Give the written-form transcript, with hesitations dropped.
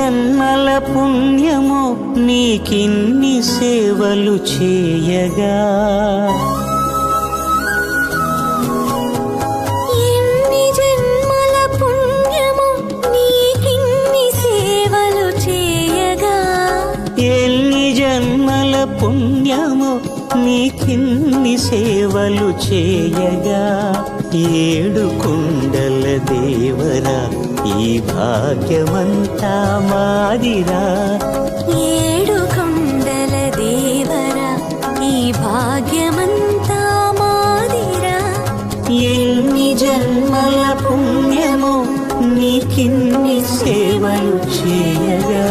జన్మల పుణ్యమో నీకిన్ని సేవలు చేయగా, ఎన్ని జన్మల పుణ్యమో నీకిన్ని సేవలు చేయగా, ఎన్ని జన్మల పుణ్యమో నీకిన్ని సేవలు చేయగా, ఏడు కుండల దేవరా ఈ భాగ్యమంతా మాదిరా, ఏడు కొండల దేవరా ఈ భాగ్యమంతా మాదిరా, ఎన్ని జన్మల పుణ్యమో నీకిన్ని సేవలు చేయగా.